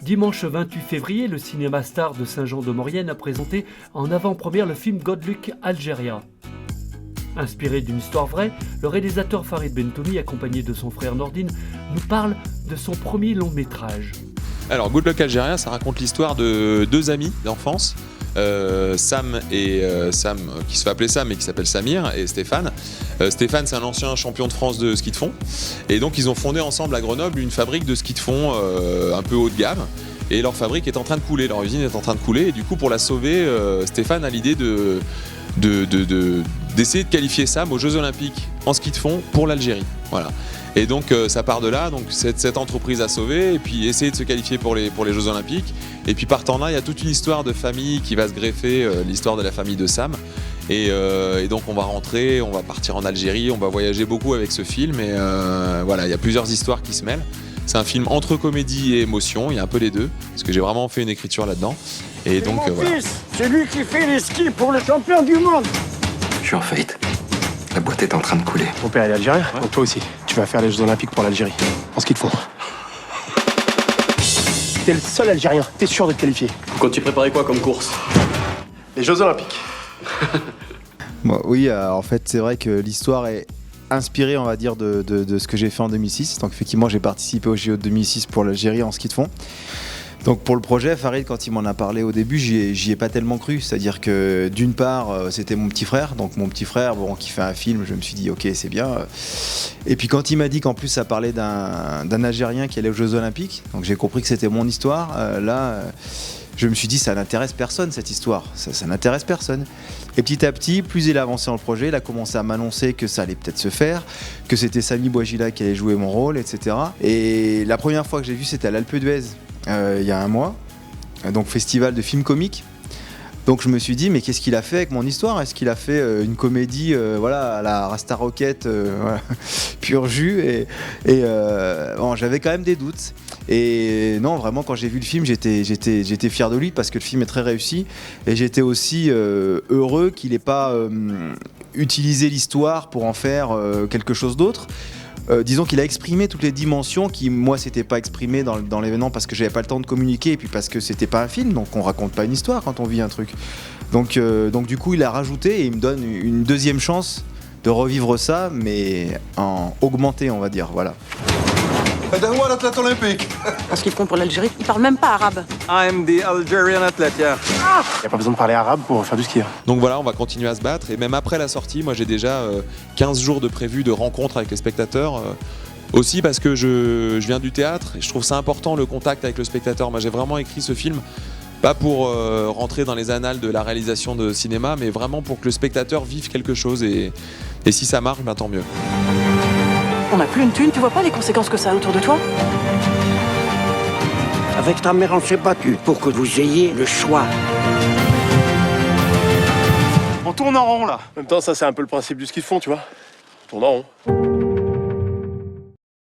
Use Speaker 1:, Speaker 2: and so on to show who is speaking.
Speaker 1: Dimanche 28 février, le cinéma Star de Saint-Jean-de-Maurienne a présenté en avant-première le film Good Luck Algeria. Inspiré d'une histoire vraie, le réalisateur Farid Bentouni, accompagné de son frère Nordine, nous parle de son premier long métrage.
Speaker 2: Alors Good Luck Algeria, ça raconte l'histoire de deux amis d'enfance, Sam qui se fait appeler Sam mais qui s'appelle Samir, et Stéphane. Stéphane, c'est un ancien champion de France de ski de fond, et donc ils ont fondé ensemble à Grenoble une fabrique de ski de fond un peu haut de gamme, et leur fabrique est en train de couler, leur usine est en train de couler, et du coup pour la sauver, Stéphane a l'idée d'essayer de qualifier Sam aux Jeux Olympiques en ski de fond pour l'Algérie. Voilà. Et donc ça part de là, donc cette entreprise à sauver, et puis essayer de se qualifier pour les Jeux Olympiques. Et puis partant de là, il y a toute une histoire de famille qui va se greffer, l'histoire de la famille de Sam. Et donc on va rentrer, on va partir en Algérie, on va voyager beaucoup avec ce film. Et voilà, il y a plusieurs histoires qui se mêlent. C'est un film entre comédie et émotion, il y a un peu les deux, parce que j'ai vraiment fait une écriture là-dedans. Et donc voilà.
Speaker 3: Fils, c'est lui qui fait les skis pour le champion du monde.
Speaker 4: Je suis en faillite. La boîte est en train de couler.
Speaker 5: Mon père est algérien, donc toi aussi. Tu vas faire les Jeux Olympiques pour l'Algérie, en ski de fond. T'es le seul Algérien, t'es sûr de te qualifier.
Speaker 6: Quand tu préparais quoi comme course?
Speaker 5: Les Jeux Olympiques.
Speaker 7: Bon, oui, en fait, c'est vrai que l'histoire est inspirée, on va dire, de ce que j'ai fait en 2006. Donc effectivement, j'ai participé au JO de 2006 pour l'Algérie en ski de fond. Donc pour le projet, Farid, quand il m'en a parlé au début, j'y ai pas tellement cru. C'est-à-dire que d'une part, c'était mon petit frère. Donc mon petit frère, bon, qui fait un film, je me suis dit, ok, c'est bien. Et puis quand il m'a dit qu'en plus ça parlait d'un Algérien qui allait aux Jeux Olympiques, donc j'ai compris que c'était mon histoire. Je me suis dit, ça n'intéresse personne cette histoire. Ça n'intéresse personne. Et petit à petit, plus il a avancé dans le projet, il a commencé à m'annoncer que ça allait peut-être se faire, que c'était Samy Bouajila qui allait jouer mon rôle, etc. Et la première fois que j'ai vu, c'était à l'Alpe d'Huez. Il y a un mois, donc festival de films comiques. Donc je me suis dit, mais qu'est-ce qu'il a fait avec mon histoire? Est-ce qu'il a fait une comédie voilà, à la Rasta Rocket, voilà, pur jus, bon, j'avais quand même des doutes. Et non, vraiment, quand j'ai vu le film, j'étais fier de lui parce que le film est très réussi. Et j'étais aussi heureux qu'il n'ait pas utilisé l'histoire pour en faire quelque chose d'autre. Disons qu'il a exprimé toutes les dimensions qui, moi, s'étaient pas exprimées dans l'événement parce que j'avais pas le temps de communiquer et puis parce que c'était pas un film, donc on raconte pas une histoire quand on vit un truc. Donc du coup, il a rajouté et il me donne une deuxième chance de revivre ça, mais en augmenté, on va dire, voilà.
Speaker 3: l'athlète olympique.
Speaker 8: Parce qu'ils font pour l'Algérie, ils parlent même pas arabe.
Speaker 3: I'm the Algerian athlete, yeah.
Speaker 5: Y a pas besoin de parler arabe pour faire du ski.
Speaker 2: Donc voilà, on va continuer à se battre. Et même après la sortie, moi j'ai déjà 15 jours de prévu de rencontres avec les spectateurs. Aussi parce que je viens du théâtre et je trouve ça important le contact avec le spectateur. Moi j'ai vraiment écrit ce film, pas pour rentrer dans les annales de la réalisation de cinéma, mais vraiment pour que le spectateur vive quelque chose. Et si ça marche, ben tant mieux.
Speaker 8: On n'a plus une thune, tu vois pas les conséquences que ça a autour de toi?
Speaker 3: Avec ta mère, on s'est battu pour que vous ayez le choix.
Speaker 5: On tourne en rond là. En même temps, ça c'est un peu le principe du ski de fond, tu vois. On tourne en rond.